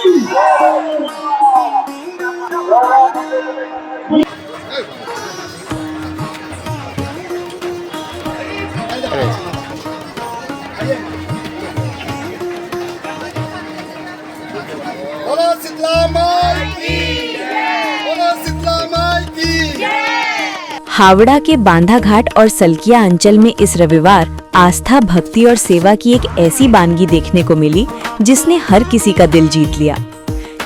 बोलो शीतला माई की जय। बोलो शीतला माई की जय। हावड़ा के बांधा घाट और सलकिया अंचल में इस रविवार आस्था, भक्ति और सेवा की एक ऐसी बानगी देखने को मिली जिसने हर किसी का दिल जीत लिया।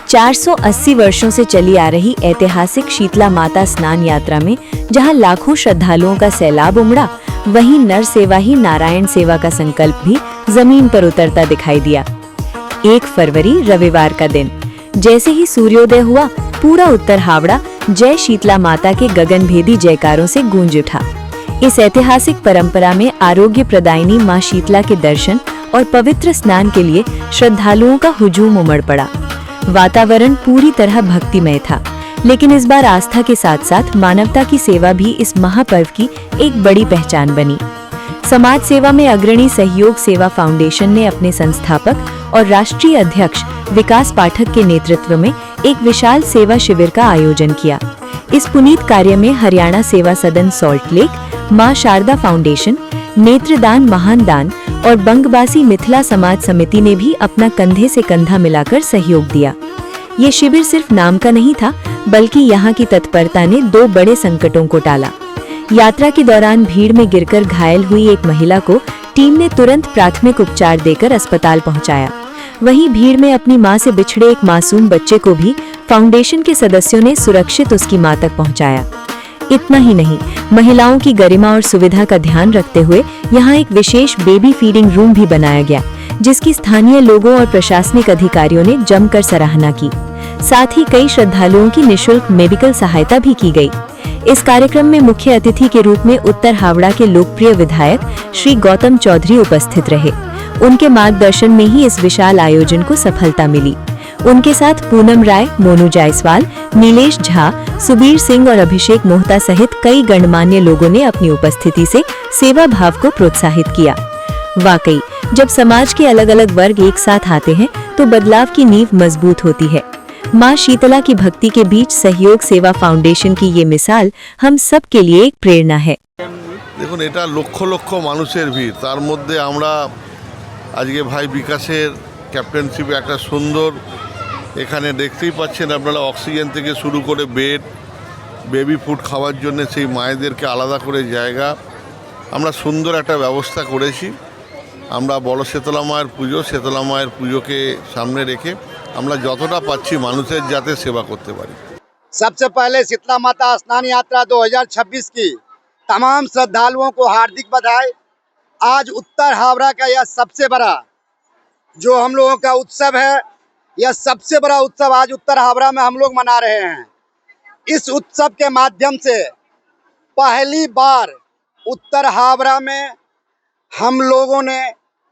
480 वर्षों से चली आ रही ऐतिहासिक शीतला माता स्नान यात्रा में जहां लाखों श्रद्धालुओं का सैलाब उमड़ा, वहीं नर सेवा ही नारायण सेवा का संकल्प भी जमीन पर उतरता दिखाई दिया। 1 फरवरी रविवार का दिन जैसे ही सूर्योदय हुआ, पूरा उत्तर हावड़ा जय शीतला माता के गगनभेदी जयकारों से गूंज उठा। इस ऐतिहासिक परंपरा में आरोग्य प्रदायिनी मां शीतला के दर्शन और पवित्र स्नान के लिए श्रद्धालुओं का हुजूम उमड़ पड़ा। वातावरण पूरी तरह भक्तिमय था, लेकिन इस बार आस्था के साथ साथ मानवता की सेवा भी इस महापर्व की एक बड़ी पहचान बनी। समाज सेवा में अग्रणी सहयोग सेवा फाउंडेशन ने अपने संस्थापक और राष्ट्रीय अध्यक्ष विकास पाठक के नेतृत्व में एक विशाल सेवा शिविर का आयोजन किया। इस पुनीत कार्य में हरियाणा सेवा सदन सॉल्ट लेक, मां शारदा फाउंडेशन, नेत्रदान महान दान और बंगबासी मिथिला समाज समिति ने भी अपना कंधे से कंधा मिलाकर सहयोग दिया। ये शिविर सिर्फ नाम का नहीं था, बल्कि यहाँ की तत्परता ने 2 बड़े संकटों को टाला। यात्रा के दौरान भीड़ में गिरकर घायल हुई एक महिला को टीम ने तुरंत प्राथमिक उपचार देकर अस्पताल पहुंचाया। वहीं भीड़ में अपनी मां से बिछड़े एक मासूम बच्चे को भी फाउंडेशन के सदस्यों ने सुरक्षित उसकी मां तक पहुंचाया। इतना ही नहीं, महिलाओं की गरिमा और सुविधा का ध्यान रखते हुए यहाँ एक विशेष बेबी फीडिंग रूम भी बनाया गया, जिसकी स्थानीय लोगों और प्रशासनिक अधिकारियों ने जमकर सराहना की। साथ ही कई श्रद्धालुओं की निःशुल्क मेडिकल सहायता भी की गई। इस कार्यक्रम में मुख्य अतिथि के रूप में उत्तर हावड़ा के लोकप्रिय विधायक श्री गौतम चौधरी उपस्थित रहे। उनके मार्गदर्शन में ही इस विशाल आयोजन को सफलता मिली। उनके साथ पूनम राय, मोनू जायसवाल, नीलेश झा, सुबीर सिंह और अभिषेक मोहता सहित कई गणमान्य लोगों ने अपनी उपस्थिति से सेवा भाव को प्रोत्साहित किया। वाकई, जब समाज के अलग अलग वर्ग एक साथ आते हैं तो बदलाव की नींव मजबूत होती है। मां शीतला की भक्ति के बीच सहयोग सेवा फाउंडेशन की ये मिसाल हम सब के लिए एक प्रेरणा है। देखुन, এটা লক্ষ লক্ষ মানুষের ভিড়, তার মধ্যে আমরা আজকে ভাই বিকাশের ক্যাপ্টেনশিপে একটা সুন্দর, এখানে দেখতেই পাচ্ছেন আপনারা, অক্সিজেন থেকে শুরু করে বেড, বেবি ফুড খাওয়ার জন্য সেই মায়েদেরকে আলাদা করে জায়গা আমরা সুন্দর একটা ব্যবস্থা করেছি। আমরা বড় शीतला মায়ের পুজোকে সামনে রেখে আমরা যতটা পাচ্ছি মানুষের যাতে সেবা করতে পারি। सबसे पहले शीतला माता स्नान यात्रा 2026 की तमाम श्रद्धालुओं को हार्दिक बधाई। आज उत्तर हावड़ा का यह सबसे बड़ा जो हम लोगों का उत्सव है, यह सबसे बड़ा उत्सव आज उत्तर हावड़ा में हम लोग मना रहे हैं। इस उत्सव के माध्यम से पहली बार उत्तर हावड़ा में हम लोगों ने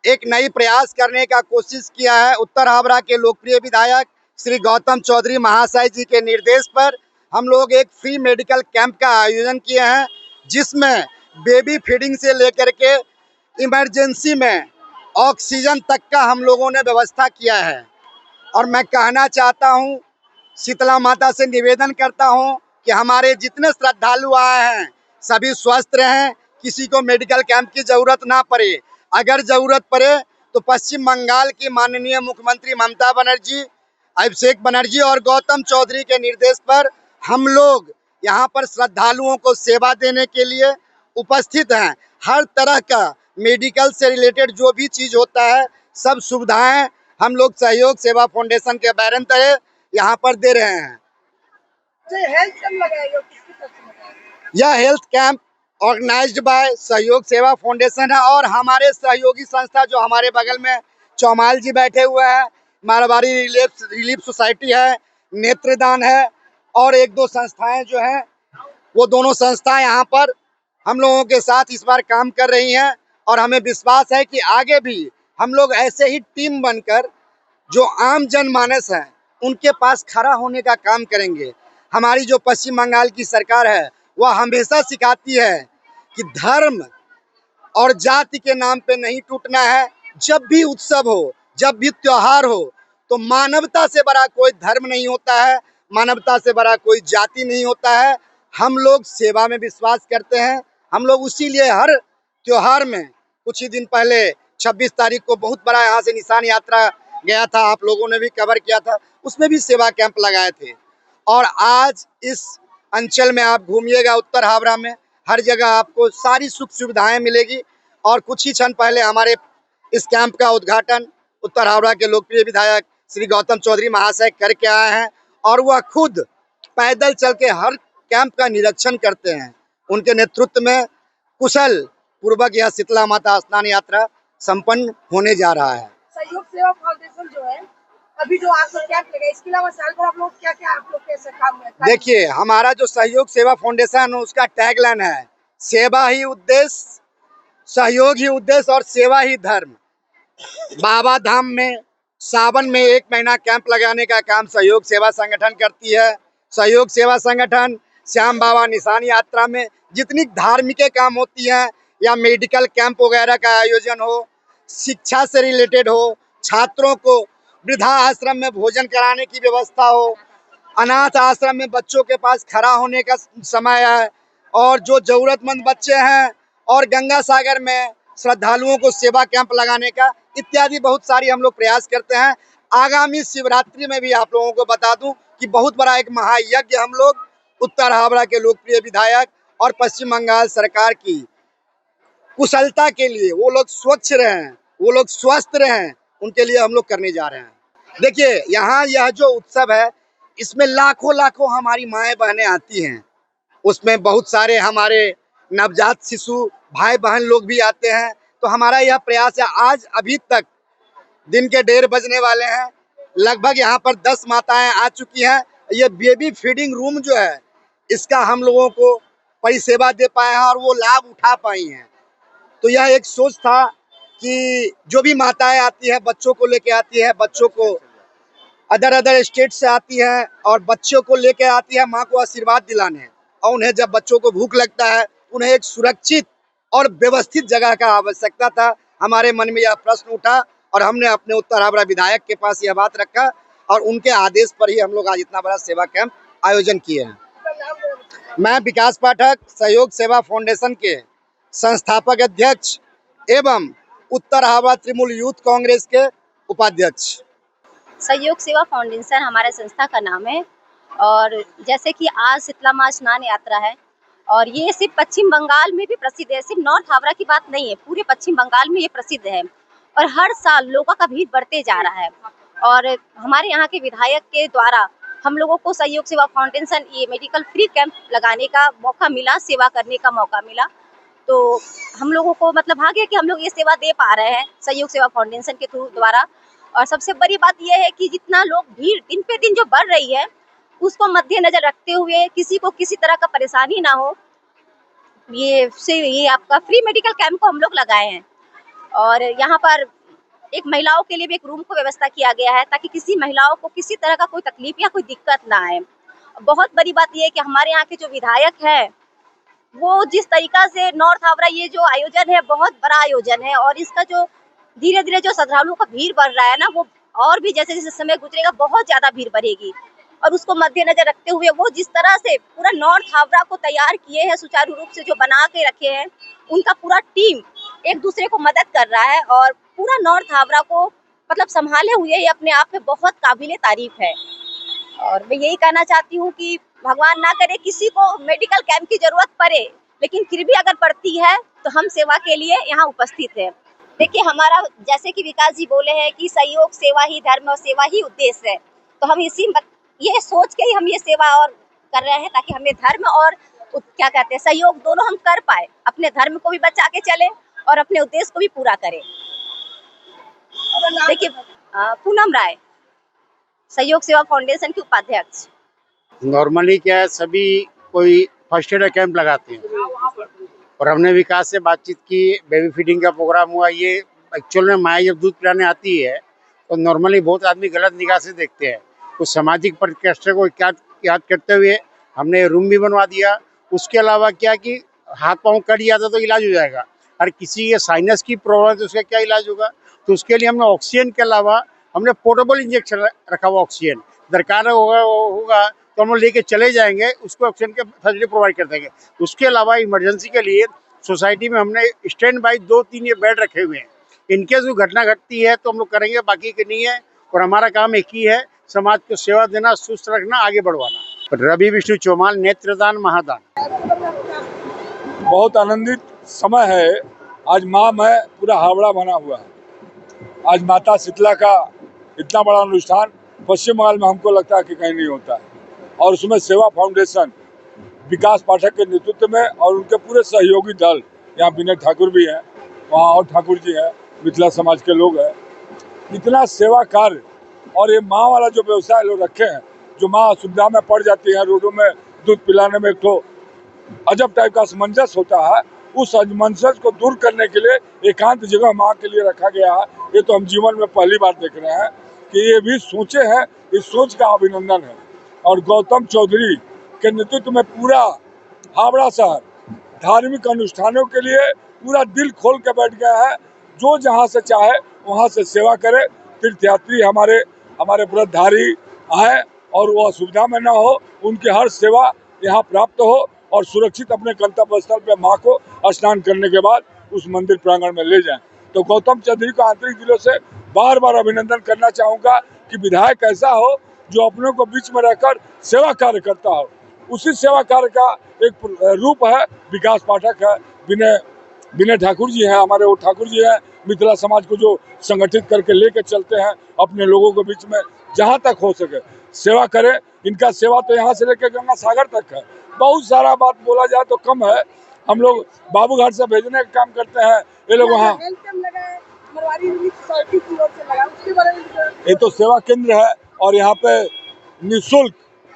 एक नई प्रयास करने का कोशिश किया है। उत्तर हावड़ा के लोकप्रिय विधायक श्री गौतम चौधरी महाशय जी के निर्देश पर हम लोग एक फ्री मेडिकल कैंप का आयोजन किए हैं, जिसमें बेबी फीडिंग से लेकर के इमरजेंसी में ऑक्सीजन तक का हम लोगों ने व्यवस्था किया है। और मैं कहना चाहता हूं, शीतला माता से निवेदन करता हूं कि हमारे जितने श्रद्धालु आए हैं सभी स्वस्थ रहें, किसी को मेडिकल कैंप की ज़रूरत ना पड़े। अगर ज़रूरत पड़े तो पश्चिम बंगाल की माननीय मुख्यमंत्री ममता बनर्जी, अभिषेक बनर्जी और गौतम चौधरी के निर्देश पर हम लोग यहाँ पर श्रद्धालुओं को सेवा देने के लिए उपस्थित हैं। हर तरह का मेडिकल से रिलेटेड जो भी चीज़ होता है, सब सुविधाएं हम लोग सहयोग सेवा फाउंडेशन के बैनर तले यहाँ पर दे रहे हैं। यह हेल्थ कैंप ऑर्गेनाइज्ड बाय सहयोग सेवा फाउंडेशन है और हमारे सहयोगी संस्था जो हमारे बगल में चौमाल जी बैठे हुए हैं, मारवाड़ी रिलीफ सोसाइटी है, नेत्रदान है और 1-2 संस्थाएं जो हैं, वो दोनों संस्थाएं यहाँ पर हम लोगों के साथ इस बार काम कर रही हैं। और हमें विश्वास है कि आगे भी हम लोग ऐसे ही टीम बनकर जो आम जनमानस है उनके पास खड़ा होने का काम करेंगे। हमारी जो पश्चिम बंगाल की सरकार है वह हमेशा सिखाती है कि धर्म और जाति के नाम पे नहीं टूटना है। जब भी उत्सव हो, जब भी त्योहार हो, तो मानवता से बड़ा कोई धर्म नहीं होता है, मानवता से बड़ा कोई जाति नहीं होता है। हम लोग सेवा में विश्वास करते हैं। हम लोग इसीलिए हर त्योहार में, कुछ ही दिन पहले 26 तारीख को बहुत बड़ा यहाँ से निशान यात्रा गया था, आप लोगों ने भी कवर किया था, उसमें भी सेवा कैंप लगाए थे। और आज इस अंचल में आप घूमिएगा, उत्तर हावड़ा में हर जगह आपको सारी सुख सुविधाएं मिलेगी। और कुछ ही क्षण पहले हमारे इस कैंप का उद्घाटन उत्तर हावड़ा के लोकप्रिय विधायक श्री गौतम चौधरी महाशय करके आए हैं, और वह खुद पैदल चल के हर कैंप का निरीक्षण करते हैं। उनके नेतृत्व में कुशल पूर्वक यह शीतला माता स्नान यात्रा संपन्न होने जा रहा है। सहयोग सेवा फाउंडेशन जो है, अभी जो आपको कैंप लगा, इसके अलावा साल भर आप लोग क्या आप लोग कैसे काम में? देखिए, हमारा जो सहयोग सेवा फाउंडेशन है उसका टैगलाइन है, सेवा ही उद्देश्य, सहयोग ही उद्देश्य और सेवा ही धर्म। बाबा धाम में सावन में 1 महीना कैंप लगाने का काम सहयोग सेवा संगठन करती है। सहयोग सेवा संगठन श्याम बाबा निशान यात्रा में जितनी धार्मिक काम होती हैं, या मेडिकल कैंप वगैरह का आयोजन हो, शिक्षा से रिलेटेड हो, छात्रों को वृद्धा आश्रम में भोजन कराने की व्यवस्था हो, अनाथ आश्रम में बच्चों के पास खड़ा होने का समय है, और जो जरूरतमंद बच्चे हैं, और गंगा सागर में श्रद्धालुओं को सेवा कैंप लगाने का, इत्यादि बहुत सारी हम लोग प्रयास करते हैं। आगामी शिवरात्रि में भी आप लोगों को बता दूं कि बहुत बड़ा एक महायज्ञ हम लोग उत्तर हावड़ा के लोकप्रिय विधायक और पश्चिम बंगाल सरकार की कुशलता के लिए, वो लोग स्वच्छ रहें, वो लोग स्वस्थ रहें, उनके लिए हम लोग करने जा रहे हैं। देखिए, यहाँ यह जो उत्सव है, इसमें लाखों लाखों हमारी माएँ बहनें आती हैं। उसमें बहुत सारे हमारे नवजात शिशु भाई बहन लोग भी आते हैं। तो हमारा यह प्रयास है, आज अभी तक दिन के 1:30 बजने वाले हैं, लगभग यहाँ पर 10 माताएं आ चुकी हैं। ये बेबी फीडिंग रूम जो है, इसका हम लोगों को परिसेवा दे पाए हैं और वो लाभ उठा पाई हैं। तो यह एक सोच था कि जो भी माताएं आती हैं, बच्चों को लेके आती है, बच्चों को अदर स्टेट से आती हैं और बच्चों को लेके आती है माँ को आशीर्वाद दिलाने, और उन्हें जब बच्चों को भूख लगता है, उन्हें एक सुरक्षित और व्यवस्थित जगह का आवश्यकता था। हमारे मन में यह प्रश्न उठा और हमने अपने उत्तर हावड़ा विधायक के पास यह बात रखा, और उनके आदेश पर ही हम लोग आज इतना बड़ा सेवा कैंप आयोजन किए हैं। मैं विकास पाठक, सहयोग सेवा फाउंडेशन के संस्थापक अध्यक्ष एवं उत्तर हावड़ा तृणमूल यूथ कांग्रेस के उपाध्यक्ष। सहयोग सेवा फाउंडेशन हमारे संस्था का नाम है, और जैसे कि आज शीतला माता स्नान यात्रा है, और ये सिर्फ पश्चिम बंगाल में भी प्रसिद्ध है, सिर्फ नॉर्थ हावड़ा की बात नहीं है, पूरे पश्चिम बंगाल में ये प्रसिद्ध है। और हर साल लोगों का भीड़ बढ़ते जा रहा है, और हमारे यहाँ के विधायक के द्वारा हम लोगों को सहयोग सेवा फाउंडेशन ये मेडिकल फ्री कैंप लगाने का मौका मिला, सेवा करने का मौका मिला। तो हम लोगों को मतलब भाग्य है कि हम लोग ये सेवा दे पा रहे हैं सहयोग सेवा फाउंडेशन के थ्रू द्वारा। और सबसे बड़ी बात यह है कि जितना लोग भीड़ दिन पे दिन जो बढ़ रही है, उसको मद्देनजर रखते हुए किसी को किसी तरह का परेशानी ना हो, ये आपका फ्री मेडिकल कैंप को हम लोग लगाए हैं। और यहाँ पर एक महिलाओं के लिए भी एक रूम को व्यवस्था किया गया है, ताकि किसी महिलाओं को किसी तरह का कोई तकलीफ या कोई दिक्कत ना आए। बहुत बड़ी बात यह है कि हमारे यहाँ के जो विधायक है, वो जिस तरीका से नॉर्थ हावड़ा ये जो आयोजन है, बहुत बड़ा आयोजन है, और इसका जो धीरे धीरे जो श्रद्धालुओं का भीड़ बढ़ रहा है ना, वो और भी जैसे जैसे समय गुजरेगा बहुत ज्यादा भीड़ बढ़ेगी। और उसको मद्देनजर रखते हुए वो जिस तरह से पूरा नॉर्थ हावड़ा को तैयार किए हैं, सुचारू रूप से जो बना के रखे हैं, उनका पूरा टीम एक दूसरे को मदद कर रहा है, और पूरा नॉर्थ हावड़ा को मतलब संभाले हुए ये अपने आप में बहुत काबिले तारीफ है। और मैं यही कहना चाहती हूँ कि भगवान ना करे किसी को मेडिकल कैंप की जरूरत पड़े, लेकिन फिर भी अगर पड़ती है तो हम सेवा के लिए यहाँ उपस्थित है। देखिए, हमारा जैसे कि विकास जी बोले हैं कि सहयोग सेवा ही धर्म और सेवा ही उद्देश्य है, तो हम ये सोच के ही हम ये सेवा और कर रहे हैं, ताकि हमें धर्म और क्या कहते हैं सहयोग दोनों हम कर पाए, अपने धर्म को भी बचा के चले और अपने उद्देश्य को भी पूरा करें। देखिए, पूनम राय, सहयोग सेवा फाउंडेशन की उपाध्यक्ष। नॉर्मली क्या है, सभी कोई फर्स्ट एड कैंप लगाते हैं, और हमने विकास से बातचीत की, बेबी फीडिंग का प्रोग्राम हुआ। ये एक्चुअल में माँ जब दूध पिलाने आती है तो नॉर्मली बहुत आदमी गलत निगाह से देखते हैं। उस सामाजिक परिकृष्ट को याद करते हुए हमने रूम भी बनवा दिया। उसके अलावा क्या कि हाथ पाँव कट जाता तो इलाज हो जाएगा, और किसी के साइनस की प्रॉब्लम है तो उसका क्या इलाज होगा, तो उसके लिए हमने ऑक्सीजन के अलावा हमने पोर्टेबल इंजेक्शन रखा हुआ ऑक्सीजन, दरकार होगा तो हम लोग लेके चले जाएंगे, उसको ऑक्सीजन के फैसिलिटी प्रोवाइड कर देंगे। उसके अलावा इमरजेंसी के लिए सोसाइटी में हमने स्टैंड बाई 2-3 ये बेड रखे हुए हैं। इनकेस कोई घटना घटती है तो हम लोग करेंगे, बाकी की नहीं है। और हमारा काम एक ही है, समाज को सेवा देना, सुस्त रखना, आगे बढ़वाना। रवि विष्णु चौमाल, नेत्रदान महादान। बहुत आनंदित समय है। आज माँ में पूरा हावड़ा बना हुआ है। आज माता शीतला का इतना बड़ा अनुष्ठान पश्चिम बंगाल में हमको लगता है कि कहीं नहीं होता है। और उसमें सेवा फाउंडेशन विकास पाठक के नेतृत्व में और उनके पूरे सहयोगी दल, यहाँ विनय ठाकुर भी हैं, वहाँ और ठाकुर जी हैं, मिथिला समाज के लोग हैं। इतना सेवा कार्य और ये माँ वाला जो व्यवसाय लोग रखे हैं, जो माँ सुविधा में पड़ जाती है, रोडों में दूध पिलाने में एक तो अजब टाइप का असमंजस होता है, उस असमंजस को दूर करने के लिए एकांत जगह माँ के लिए रखा गया है। ये तो हम जीवन में पहली बार देख रहे हैं कि ये भी सोचे हैं, इस सोच का अभिनंदन है। और गौतम चौधरी के नेतृत्व में पूरा हावड़ा शहर धार्मिक अनुष्ठानों के लिए पूरा दिल खोल के बैठ गया है। जो जहाँ से चाहे वहाँ से सेवा करे। तीर्थयात्री हमारे व्रतधारी आए और वो असुविधा में न हो, उनकी हर सेवा यहाँ प्राप्त हो और सुरक्षित अपने गंतव्य स्थल पे माँ को स्नान करने के बाद उस मंदिर प्रांगण में ले जाएं। तो गौतम चौधरी को आंतरिक दिलों से बार बार अभिनंदन करना चाहूँगा कि विधायक ऐसा हो जो अपनों को बीच में रहकर सेवा कार्य करता हो। उसी सेवा कार्य का एक रूप है विकास पाठक है, विनय ठाकुर जी हैं, हमारे वो ठाकुर जी हैं, मिथिला समाज को जो संगठित करके लेके चलते हैं अपने लोगों के बीच में, जहाँ तक हो सके सेवा करें। इनका सेवा तो यहाँ से लेकर गंगा सागर तक है। बहुत सारा बात बोला जाए तो कम है। हम लोग बाबूघाट से भेजने का काम करते हैं, ये लोग वहाँ ये तो सेवा केंद्र है और यहाँ पे निःशुल्क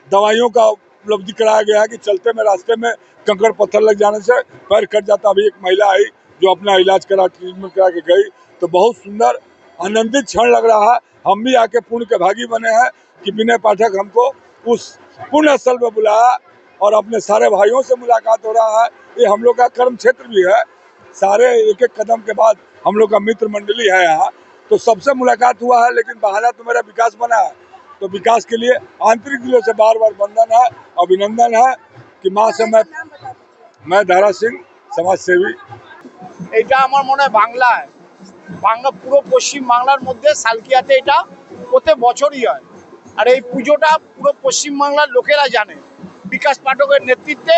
दवाइयों का उपलब्धि कराया गया है कि चलते में रास्ते में कंकड़ पत्थर लग जाने से पैर कट जाता। अभी एक महिला आई जो अपना इलाज करा, ट्रीटमेंट करा के गई, तो बहुत सुंदर आनंदित क्षण लग रहा है। हम भी आके पुण्य के भागी बने हैं कि विनय पाठक हमको उस पुण्य स्थल में बुलाया और अपने सारे भाइयों से मुलाकात हो रहा है। ये हम लोग का कर्म क्षेत्र भी है। सारे एक एक कदम के बाद हम लोग का मित्र मंडली है यहाँ, तो सबसे मुलाकात हुआ है। लेकिन बहाना तो मेरा विकास बना है, तो विकास के लिए आंतरिक दिलों से बार बार वंदन है, अभिनंदन है कि माँ से मैं धारा सिंह समाज सेवी। এটা আমার মনে হয় বাংলা পুরো পশ্চিম বাংলার মধ্যে সালকিয়াতে এটা প্রত্যেক বছরই হয়। আর এই পুজোটা পুরো পশ্চিম বাংলার লোকেরা জানে। বিকাশ পাঠকের নেতৃত্বে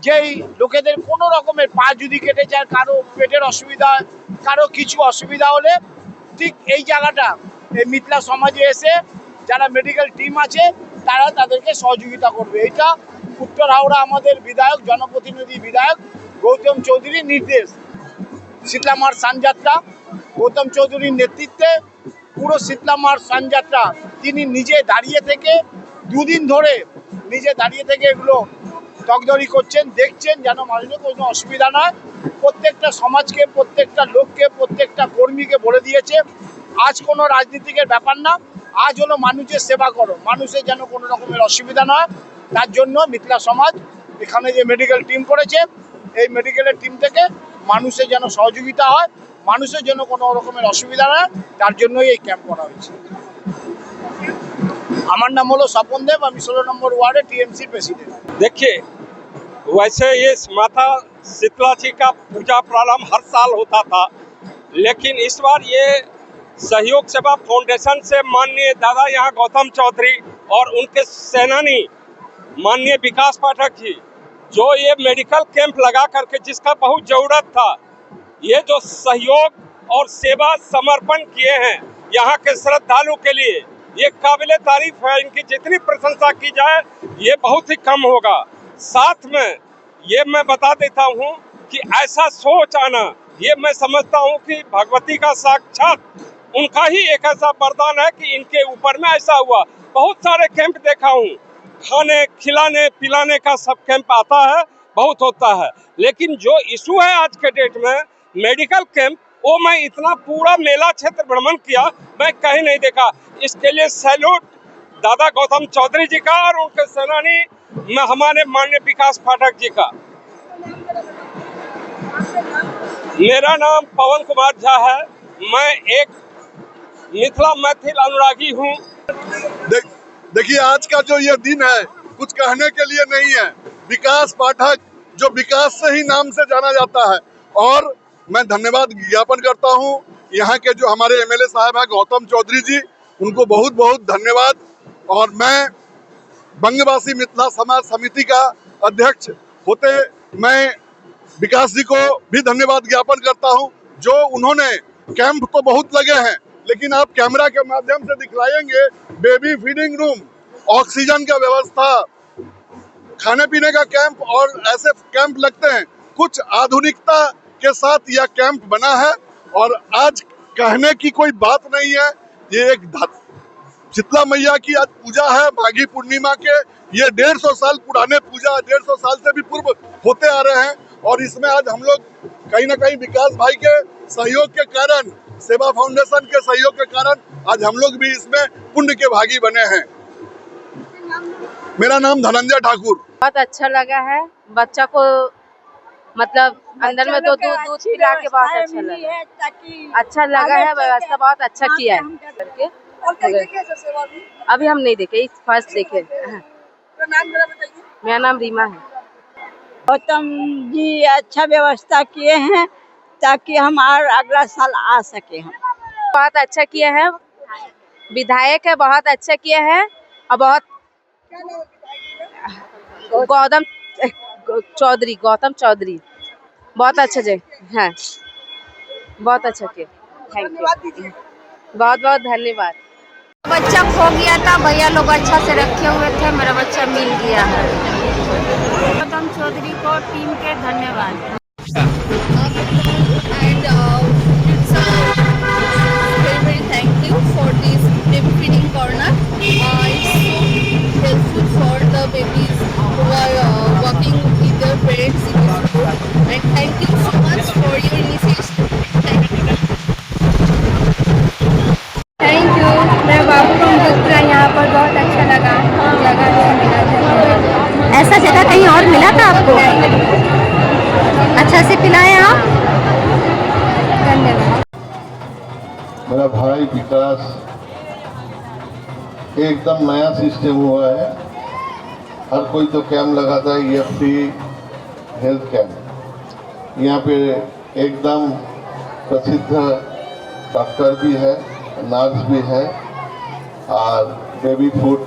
যেই লোকেদের কোনো রকমের পা যদি কেটে যায়, কারো পেটের অসুবিধা, কারো কিছু অসুবিধা হলে ঠিক এই জায়গাটা এই মিথিলা সমাজে এসে যারা মেডিকেল টিম আছে তারা তাদেরকে সহযোগিতা করবে। এটা উত্তর হাওড়া আমাদের বিধায়ক, জনপ্রতিনিধি বিধায়ক গৌতম চৌধুরীর নির্দেশ। শীতলা মার সানযাত্রা গৌতম চৌধুরীর নেতৃত্বে পুরো শীতলা মার সানযাত্রা তিনি নিজে দাঁড়িয়ে থেকে দুদিন ধরে এগুলো দগদরি করছেন, দেখছেন যেন মানুষের কোনো অসুবিধা নয়। প্রত্যেকটা সমাজকে, প্রত্যেকটা লোককে, প্রত্যেকটা কর্মীকে বলে দিয়েছে আজ কোনো রাজনীতিকের ব্যাপার না, আজ হলো মানুষের সেবা করো, মানুষের যেন কোনো রকমের অসুবিধা নয়। তার জন্য মিথিলা সমাজ এখানে যে মেডিকেল টিম করেছে, এই মেডিকেলের টিম থেকে মানুষের যেন সহযোগিতা হয়, মানুষের জন্য কোনো রকমের অসুবিধা নয়, তার জন্যই এই ক্যাম্প করা হয়েছে। আমার নাম হলো স্বপন দেব, আমি 16 নম্বর ওয়ার্ডে टीएमसी प्रेसिडेंट। देखिए, वैसे ये माता शीतला जी का पूजा प्रारंभ हर साल होता था, लेकिन इस बार ये सहयोग सेवा फाउंडेशन से माननीय दादा यहाँ गौतम चौधरी और उनके सेनानी माननीय विकास पाठक जी जो ये मेडिकल कैंप लगा करके जिसका बहुत ज़रूरत था, ये जो सहयोग और सेवा समर्पण किए हैं यहाँ के श्रद्धालु के लिए, ये काबिले तारीफ है। इनकी जितनी प्रशंसा की जाए ये बहुत ही कम होगा। साथ में ये मैं बता देता हूँ कि ऐसा सोच आना, ये मैं समझता हूँ कि भगवती का साक्षात उनका ही एक ऐसा वरदान है कि इनके ऊपर में ऐसा हुआ। बहुत सारे कैंप देखा हूँ, खाने खिलाने पिलाने का सब कैंप आता है, बहुत होता है, लेकिन जो इशू है आज के डेट में मेडिकल कैंप, वो मैं इतना पूरा मेला क्षेत्र भ्रमण किया, मैं कहीं नहीं देखा। इसके लिए सैल्यूट दादा गौतम चौधरी जी का और उनके सेनानी हमारे माननीय विकास पाठक जी का। मेरा नाम पवन कुमार झा है। मैं एक मिथिला मैथिल अनुरागी हूँ। देखिए आज का जो ये दिन है कुछ कहने के लिए नहीं है। विकास पाठक जो विकास से ही नाम से जाना जाता है, और मैं धन्यवाद ज्ञापन करता हूँ यहाँ के जो हमारे एमएलए साहब हैं गौतम चौधरी जी, उनको बहुत बहुत धन्यवाद। और मैं बंगवासी मिथिला समाज समिति का अध्यक्ष होते मैं विकास जी को भी धन्यवाद ज्ञापन करता हूं, जो उन्होंने कैंप तो बहुत लगे हैं, लेकिन आप कैमरा के माध्यम से दिखलाएंगे बेबी फीडिंग रूम, ऑक्सीजन का व्यवस्था, खाने पीने का कैंप, और ऐसे कैंप लगते हैं। कुछ आधुनिकता के साथ यह कैंप बना है, और आज कहने की कोई बात नहीं है। ये एक शीतला मैया की आज पूजा है, माघी पूर्णिमा के। ये 150 साल पुराने पूजा, 150 साल से भी पूर्व होते आ रहे हैं, और इसमें आज हम लोग कहीं ना कहीं विकास भाई के सहयोग के कारण, सेवा फाउंडेशन के सहयोग के कारण आज हम लोग भी इसमें पुण्य के भागी बने हैं। मेरा नाम धनंजय ठाकुर। बहुत अच्छा लगा है, बच्चा को मतलब अंदर में तो दूध पिला के बहुत अच्छा लगा है। व्यवस्था बहुत अच्छा किया है करके। और कहीं देखे ऐसा सेवा भी? अभी हम नहीं देखे, इस फर्स्ट देखे। तो नाम मेरा बताइए। मेरा नाम रीमा है। गौतम जी अच्छा व्यवस्था किए हैं ताकि हम और अगला साल आ सके। हम बहुत अच्छा किए हैं, विधायक है, बहुत अच्छा किए हैं। और बहुत गौतम चौधरी बहुत अच्छा जगह है, बहुत अच्छा किया। थैंक यू, बहुत बहुत धन्यवाद। बच्चा खो गया था, भैया लोग अच्छा से रखे हुए थे, मेरा बच्चा मिल गया है। गौतम चौधरी को टीम के धन्यवाद। Very thank you for this baby feeding corner. It's so helpful for the babies who are working with their parents in the school. And thank you so much for your initiative. Thank you. मैं बाबू गुप्ता, यहाँ पर बहुत अच्छा लगा, जगह मिला। ऐसा जगह कहीं और मिला था आपको? अच्छा से पिलाए आप, धन्यवाद। मेरा भाई विकास, एकदम नया सिस्टम हुआ है। हर कोई तो कैंप लगाता है, EFT हेल्थ कैंप। यहाँ पे एकदम प्रसिद्ध डॉक्टर भी है, नर्स भी है, और बेबी फूड